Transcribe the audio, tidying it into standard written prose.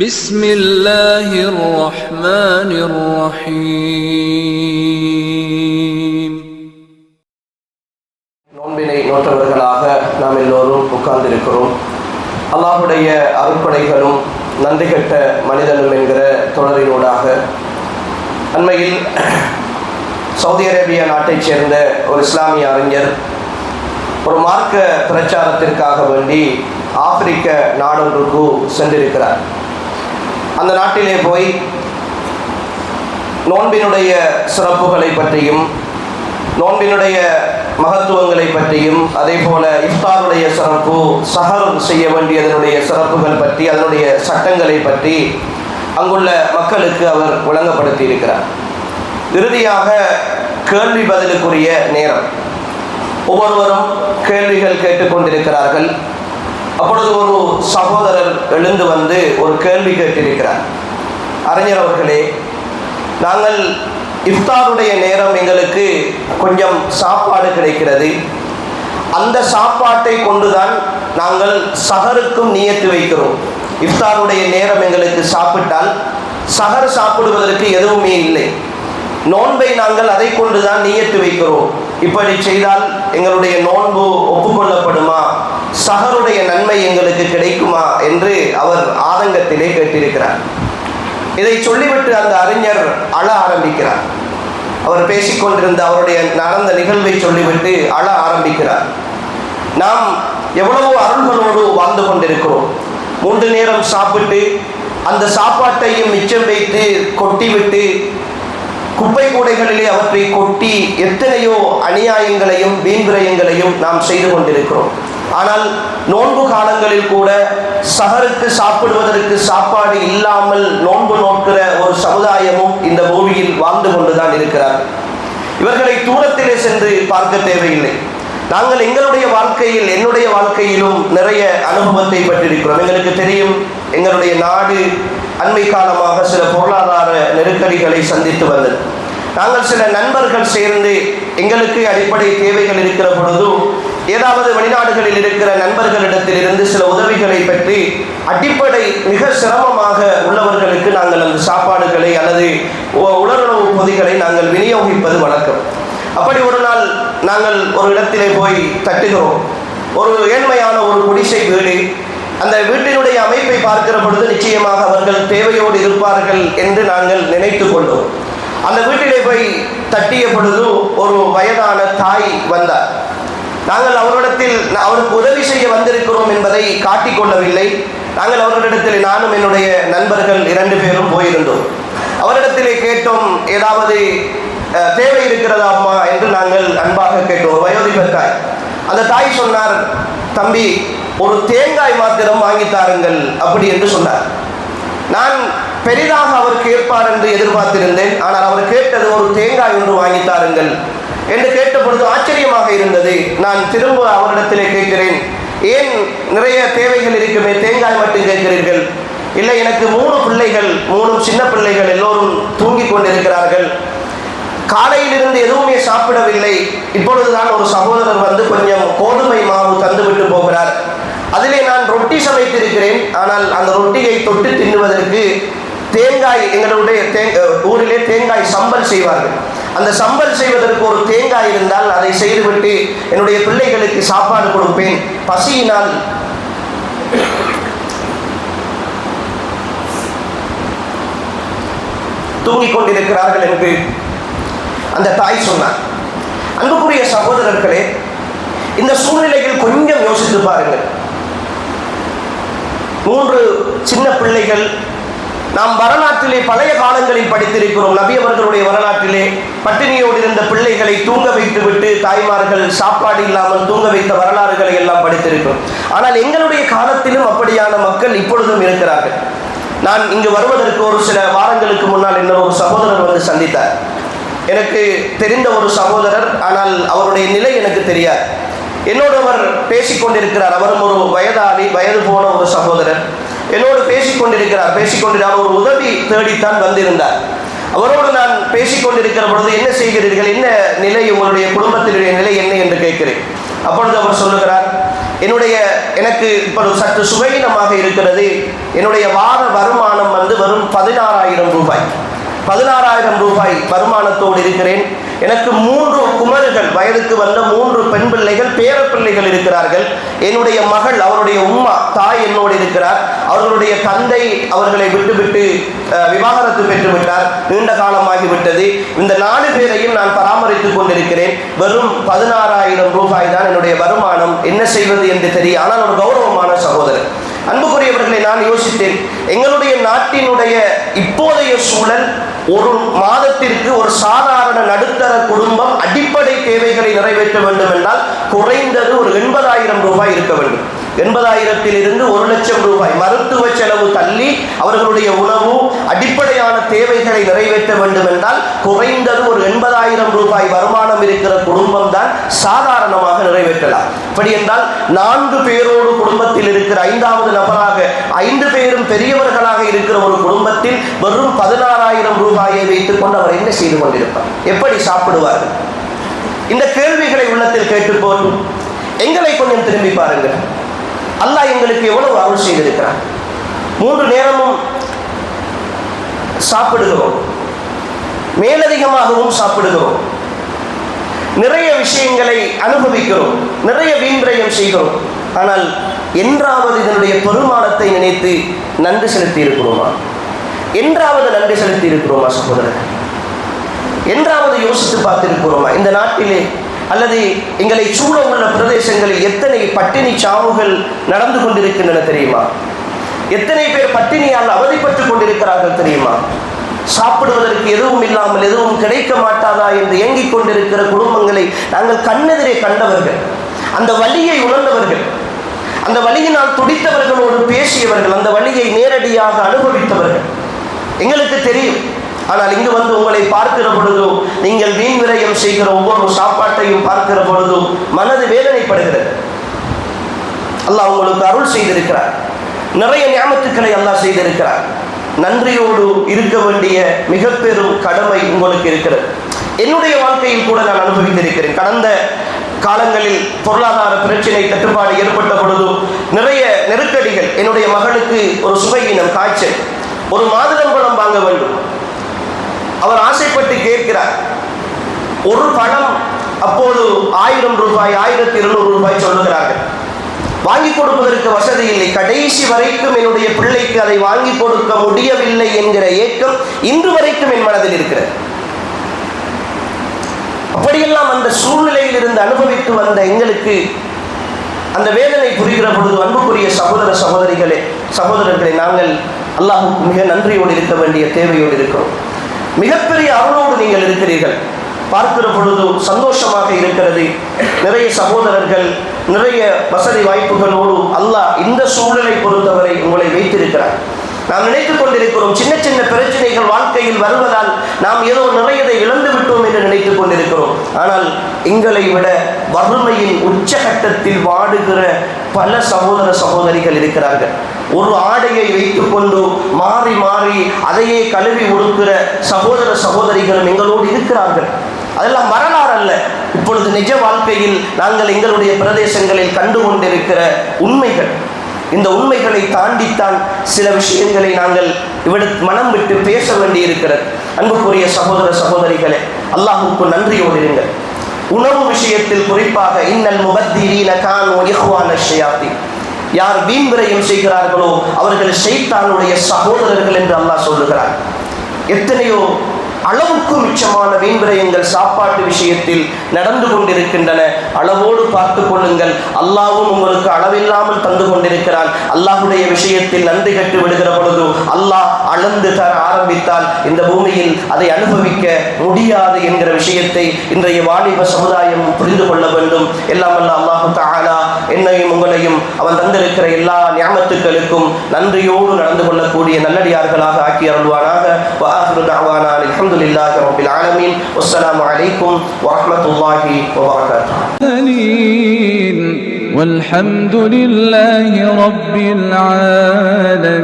بسم الله الرحمن الرحيم. நோன்பினை நோற்றவர்களாக நாம் எல்லோரும் உட்கார்ந்திருக்கிறோம். அல்லாஹுடைய அருட்கொடைகளும் நன்றி கெட்ட மனிதனும் என்கிற தொடரினூடாக அண்மையில் சவுதி அரேபியா நாட்டைச் சேர்ந்த ஒரு இஸ்லாமிய அறிஞர் ஒரு மார்க்க பிரச்சாரத்திற்காக வேண்டி ஆப்பிரிக்க நாடொன்றுக்கு சென்றிருக்கிறார். அந்த நாட்டிலே போய் நோன்பினுடைய சிறப்புகளை பற்றியும் நோன்பினுடைய மகத்துவங்களை பற்றியும் அதே போல இஃப்தாருடைய சிறப்பு, சஹர் செய்ய வேண்டியதனுடைய சிறப்புகள் பற்றி, அதனுடைய சட்டங்களை பற்றி அங்குள்ள மக்களுக்கு அவர் விளங்கப்படுத்தி இருக்கிறார். இறுதியாக கேள்வி பதிலுக்குரிய நேரம். ஒவ்வொருவரும் கேள்விகள் கேட்டுக்கொண்டிருக்கிறார்கள். அப்பொழுது ஒரு சகோதரர் எழுந்து வந்து ஒரு கேள்வி கேட்டிருக்கிறார். அறிஞர் அவர்களே, நாங்கள் இஃப்தாருடைய நேரம் எங்களுக்கு கொஞ்சம் சாப்பாடு கிடைக்கிறது. அந்த சாப்பாட்டை கொண்டுதான் நாங்கள் சஹருக்கும் நியத்து வைக்கிறோம். இஃப்தாருடைய நேரம் எங்களுக்கு சாப்பிட்டால் சஹர் சாப்பிடுவதற்கு எதுவுமே இல்லை. நோன்பை நாங்கள் அதை கொண்டுதான் நியத்து வைக்கிறோம். இப்படி செய்தால் எங்களுடைய நோன்பு ஒப்புக்கொள்ளப்படுமா, சஹருடைய நன்மை எங்களுக்கு கிடைக்குமா என்று அவர் ஆதங்கத்திலே கேட்டிருக்கிறார். இதை சொல்லிவிட்டு அந்த அறிஞர் அழ ஆரம்பிக்கிறார். அவர் பேசிக்கொண்டிருந்த அவருடைய நடந்த நிகழ்வை சொல்லிவிட்டு அழ ஆரம்பிக்கிறார். நாம் எவ்வளவோ அருள்களோடு வாழ்ந்து கொண்டிருக்கிறோம். 3 நேரம் சாப்பிட்டு அந்த சாப்பாட்டையும் மிச்சம் வைத்து கொட்டிவிட்டு குப்பை கூடைகளிலே அவற்றை கொட்டி எத்தனையோ அநியாயங்களையும் வீண்விரயங்களையும் நாம் செய்து கொண்டிருக்கிறோம். ஆனால் நோன்பு காலங்களில் கூட சஹருக்கு சாப்பிடுவதற்கு சாப்பாடு இல்லாமல் நோன்பு நோக்கிற ஒரு சமுதாயமும் இந்த பூமியில் வாழ்ந்து கொண்டுதான் இருக்கிறார். இவர்களை தூரத்திலே சென்று பார்க்க தேவையில்லை. நாங்கள் எங்களுடைய வாழ்க்கையில், என்னுடைய வாழ்க்கையிலும் நிறைய அனுபவத்தை பற்றியிருக்கிறோம். எங்களுக்கு தெரியும், எங்களுடைய நாடு அண்மை காலமாக சில பொருளாதார நெருக்கடிகளை சந்தித்து வந்தது. நாங்கள் சில நண்பர்கள் சேர்ந்து எங்களுக்கு அடிப்படை தேவைகள் இருக்கிற பொழுது ஏதாவது வெளிநாடுகளில் இருக்கிற நண்பர்களிடத்திலிருந்து சில உதவிகளை பெற்று அடிப்படை மிக சிரமமாக உள்ளவர்களுக்கு நாங்கள் அந்த சாப்பாடுகளை அல்லது உலருணவு பொதிகளை நாங்கள் விநியோகிப்பது வழக்கம். அப்படி ஒரு நாள் நாங்கள் ஒரு இடத்திலே போய் தட்டுகிறோம். ஒரு ஏழ்மையான ஒரு குடிசை வீடு. அந்த வீட்டினுடைய அமைப்பை பார்க்கிற பொழுது நிச்சயமாக அவர்கள் தேவையோடு இருப்பார்கள் என்று நாங்கள் நினைத்து கொண்டோம். அந்த வீட்டிலே போய் தட்டிய பொழுது ஒரு வயதான தாய் வந்தார். நாங்கள் அவரிடத்தில் அவருக்கு உதவி செய்ய வந்திருக்கிறோம் என்பதை காட்டிக்கொள்ளவில்லை. நாங்கள் அவர்களிடத்தில் நானும் என்னுடைய நண்பர்கள் 2 பேரும் போயிருந்தோம். அவரிடத்திலே கேட்டோம், ஏதாவது தேவை இருக்கிறதா அம்மா என்று நாங்கள் அன்பாக கேட்டோம். வயோதிபர் தாய். அந்த தாய் சொன்னார், தம்பி, ஒரு தேங்காய் மாத்திரம் வாங்கி தாருங்கள் அப்படி என்று சொன்னார். நான் பெரிதாக அவர் கேட்பார் என்று எதிர்பார்த்திருந்தேன். ஆனால் அவர் கேட்டது ஒரு தேங்காய் ஒன்று வாங்கி தாருங்கள் என்று கேட்ட பொழுது ஆச்சரியமாக இருந்தது. நான் திரும்ப அவரிடத்திலே கேட்கிறேன், ஏன் நிறைய தேவைகள் இருக்குமே, தேங்காய் மட்டும் கேட்கிறீர்கள்? இல்லை, எனக்கு 3 பிள்ளைகள், 3 சின்ன பிள்ளைகள், எல்லோரும் தூங்கி கொண்டிருக்கிறார்கள். காலையிலிருந்து எதுவுமே சாப்பிடவில்லை. இப்பொழுதுதான் ஒரு சகோதரர் வந்து கொஞ்சம் கோதுமை மாவு தந்துவிட்டு போகிறார். அதிலே நான் ரொட்டி சமைத்திருக்கிறேன். ஆனால் அந்த ரொட்டியை தொட்டு தின்னுவதற்கு தேங்காய், எங்களுடைய ஊரிலே தேங்காய் சம்பல் செய்வார்கள். அந்த சம்பல் செய்வதற்கு ஒரு தேங்காய் இருந்தால் அதை செய்துவிட்டு என்னுடைய பிள்ளைகளுக்கு சாப்பாடு கொடுப்பேன். பசியினால் தூங்கிக் கொண்டிருக்கிறார்கள் என்று அந்த தாய் சொன்னார். அன்புக்குரிய சகோதரர்களே, இந்த சூழ்நிலையில் கொஞ்சம் யோசித்து பாருங்கள். 3 சின்ன பிள்ளைகள். நாம் வரலாற்றிலே பழைய காலங்களில் படித்திருக்கிறோம். நபி அவர்களுடைய வரலாற்றிலே பட்டினியோடு இருந்த பிள்ளைகளை தூங்க வைத்து விட்டு தாய்மார்கள் சாப்பாடு இல்லாமல் தூங்க வைத்த வரலாறுகளை எல்லாம் படித்திருக்கிறோம். ஆனால் எங்களுடைய காலத்திலும் அப்படியான மக்கள் இப்பொழுதும் இருக்கிறார்கள். நான் இங்கு வருவதற்கு ஒரு சில வாரங்களுக்கு முன்னால் இன்னொரு ஒரு சகோதரர் வந்து சந்தித்தார். எனக்கு தெரிந்த ஒரு சகோதரர், ஆனால் அவருடைய நிலை எனக்கு தெரியாது. என்னோடு அவர் பேசிக்கொண்டிருக்கிறார். அவரும் ஒரு வயது போன ஒரு சகோதரர் என்னோடு பேசிக்கொண்டிருக்கிறார். ஒரு உதவி தேடித்தான் வந்திருந்தார். அவரோடு நான் பேசிக்கொண்டிருக்கிற பொழுது, என்ன செய்கிறீர்கள், என்ன நிலை, உங்களுடைய குடும்பத்தினுடைய நிலை என்ன என்று கேட்கிறேன். அப்பொழுது அவர் சொல்லுகிறார், எனக்கு இப்போ சற்று சுகையினமாக இருக்கிறது. என்னுடைய வார வருமானம் வெறும் 16,000 ரூபாய். 16,000 ரூபாய் வருமானத்தோடு இருக்கிறேன். எனக்கு 3 குமர்கள், வயதுக்கு வந்த 3 பெண் பிள்ளைகள், பேர பிள்ளைகள் இருக்கிறார்கள். என்னுடைய மகள், அவருடைய உம்மா தாய் என்னோடு இருக்கிறார். அவர்களுடைய தந்தை அவர்களை விட்டுவிட்டு விவாகரத்து பெற்று விட்டார், நீண்ட காலமாகிவிட்டது. இந்த 4 பேரையும் நான் பராமரித்துக் கொண்டிருக்கிறேன். வெறும் 16,000 ரூபாய் தான் என்னுடைய வருமானம். என்ன செய்வது என்று தெரியும். ஆனால் ஒரு கௌரவமான சகோதரர். அன்புக்குரியவர்களை, நான் யோசித்தேன், எங்களுடைய நாட்டினுடைய இப்போதைய சூழல், ஒரு மாதத்திற்கு ஒரு சாதாரண நடுத்தர குடும்பம் அடிப்படை தேவைகளை நிறைவேற்ற வேண்டும் என்றால் குறைந்தது ஒரு 80,000 ரூபாய் இருக்க வேண்டும். 80,000 1 லட்சம் ரூபாய் மருத்துவ செலவு தள்ளி அவர்களுடைய உணவு, அடிப்படையான தேவைகளை நிறைவேற்ற வேண்டும் என்றால் குறைந்தது ஒரு 80,000 ரூபாய் வருமானம் இருக்கிற குடும்பம் தான் சாதாரணமாக நிறைவேற்றலாம். அப்படி என்றால் 4 பேரோடு குடும்பத்தில் இருக்கிற 5வது நபராக 5 பேரும் பெரியவர்களாக இருக்கிற ஒரு குடும்பத்தில் வெறும் 16,000 ரூபாயை வைத்துக் கொண்டு அவர் என்ன செய்து கொண்டிருப்பார்? எப்படி சாப்பிடுவார்கள்? இந்த கேள்விகளை உள்ளத்தில் கேட்டு போட்டு எங்களை கொஞ்சம் திரும்பி பாருங்கள். அல்லாஹ் எங்களுக்கு எவ்வளவு அருள் செய்திருக்கிறார். 3 நேரமும் சாப்பிடுகிறோம், மேலதிகமாகவும் சாப்பிடுகிறோம், நிறைய விஷயங்களை அனுபவிக்கிறோம், நிறைய வீண்விரயம் செய்கிறோம். ஆனால் என்றாவது இதனுடைய பெருமானத்தை நினைத்து நன்றி செலுத்தி இருக்கிறோமா? என்றாவது நன்றி செலுத்தி இருக்கிறோமா சகோதரர்? என்றாவது யோசித்து பார்த்திருக்கிறோமா? இந்த நாட்டிலே அல்லது எங்களை சூழ உள்ள பிரதேசங்களில் எத்தனை பட்டினி சாவுகள் நடந்து கொண்டிருக்கின்றன தெரியுமா? எத்தனை பேர் பட்டினியால் அவதிப்பட்டுக் கொண்டிருக்கிறார்கள் தெரியுமா? சாப்பிடுவதற்கு எதுவும் இல்லாமல் எதுவும் கிடைக்க மாட்டாதா என்று ஏங்கிக் கொண்டிருக்கிற குடும்பங்களை நாங்கள் கண்ணெதிரே கண்டவர்கள், அந்த வலியை உணர்ந்தவர்கள், அந்த வலியினால் துடித்தவர்களோடு பேசியவர்கள், அந்த வலியை நேரடியாக அனுபவித்தவர்கள். எங்களுக்கு தெரியும். ஆனால் இங்கு வந்து உங்களை பார்க்கிற பொழுதும், நீங்கள் வீண் விரயம் செய்கிற ஒவ்வொரு சாப்பாட்டையும் பார்க்கிற பொழுதும் மனது வேதனைப்படுகிறது. அல்லாஹ் உங்களுக்கு அருள் செய்திருக்கிறார், நிறைய நியாமத்துக்களை அல்லாஹ் செய்திருக்கிறார். நன்றியோடு இருக்க வேண்டிய மிக பெரும் கடமை உங்களுக்கு இருக்கிறது. என்னுடைய வாழ்க்கையில் கூட நான் அனுபவித்திருக்கிறேன். கடந்த காலங்களில் பொருளாதார பிரச்சனை, தட்டுப்பாடு ஏற்பட்ட பொழுதும் நிறைய நெருக்கடிகள். என்னுடைய மகளுக்கு ஒரு சுகையினம், காய்ச்சல், ஒரு மாதுளம்பழம் வாங்க வேண்டும். அவர் ஆசைப்பட்டு கேட்கிறார். ஒரு பழம் அப்போது 1000 ரூபாய், 1200 ரூபாய் சொல்லுகிறார்கள். வாங்கி கொடுப்பதற்கு வசதி இல்லை. கடைசி வரைக்கும் என்னுடைய பிள்ளைக்கு அதை வாங்கி கொடுக்க முடியவில்லை என்கிற ஏக்கம் இன்று வரைக்கும் என் மனதில் இருக்கிறது. அப்படியெல்லாம் அந்த சூழ்நிலையில் இருந்து அனுபவித்து வந்த எங்களுக்கு அந்த வேதனை புரிகிற பொழுது, அன்புக்குரிய சகோதர சகோதரர்களை, நாங்கள் அல்லாஹுக்கு மிக நன்றியோடு இருக்க வேண்டிய தேவையோடு இருக்கிறோம். மிகப்பெரிய அருளோடு நீங்கள் இருக்கிறீர்கள். பார்க்கிற பொழுது சந்தோஷமாக இருக்கிறது. நிறைய சகோதரர்கள் நிறைய வசதி வாய்ப்புகளோடு அல்லாஹ் இந்த சூழலை பொறுத்தவரை உங்களை வைத்திருக்கிறார். நாம் நினைத்துக் கொண்டிருக்கிறோம், சின்ன சின்ன பிரச்சனைகள் வாழ்க்கையில் வருவதால் நாம் ஏதோ நிறையதை இழந்து விட்டோம் என்று நினைத்துக் கொண்டிருக்கிறோம். ஆனால் எங்களை விட வறுமையின் உச்சகட்டத்தில் வாடுகிற பல சகோதர சகோதரிகள் இருக்கிறார்கள். ஒரு ஆடையை வைத்துக் கொண்டு மாறி மாறி அதையே கழுவி உடுக்கிற சகோதர சகோதரிகளும் எங்களோடு இருக்கிறார்கள். அதெல்லாம் வரலாறு அல்ல, இப்பொழுது நிஜ வாழ்க்கையில் நாங்கள் எங்களுடைய பிரதேசங்களில் கண்டு கொண்டிருக்கிற உண்மைகள். இந்த உண்மைகளை தாண்டித்தான் சில விஷயங்களை நாங்கள் மனம் விட்டு பேச வேண்டி இருக்கிறது. அன்புக்குரிய சகோதர சகோதரிகளே, அல்லாஹுக்கு நன்றியோடு இருங்கள். உணவு விஷயத்தில் குறிப்பாக இன்னல் முபத்திரீன கானூ இஹ்வான ஷயாத்தீன், யார் வீண் விரயம் செய்கிறார்களோ அவர்கள் ஷைத்தானுடைய சகோதரர்கள் என்று அல்லாஹ் சொல்லுகிறார். எத்தனையோ அளவுக்கு மிச்சமான வீண்விரயங்கள் சாப்பாட்டு விஷயத்தில் நடந்து கொண்டிருக்கின்றன. அளவோடு பார்த்து கொள்ளுங்கள். அல்லாஹ்வும் உங்களுக்கு அளவில்லாமல் தந்து கொண்டிருக்கிறான். அல்லாஹுடைய விஷயத்தில் நன்றி கட்டு விடுகிற பொழுது அல்லாஹ் அளந்து தர ஆரம்பித்தால் இந்த பூமியில் அதை அனுபவிக்க முடியாது என்கிற விஷயத்தை இன்றைய வாலிப சமுதாயம் புரிந்து கொள்ள வேண்டும். எல்லாம் வல்ல அல்லாஹு தஆலா என்னையும் உங்களையும் அவன் தந்திருக்கிற எல்லா நியாமத்துக்களுக்கும் நன்றியோடு நடந்து கொள்ளக்கூடிய நல்லடியார்களாக ஆக்கி அருள்வானாக. வஆஹிரு தஅவானா அல்ஹம்துலில்லாஹி ரப்பில் ஆலமீன். வஸ்ஸலாமு அலைக்கும் வரஹ்மத்துல்லாஹி வபரகாத்துஹு. والحمد لله رب العالمين.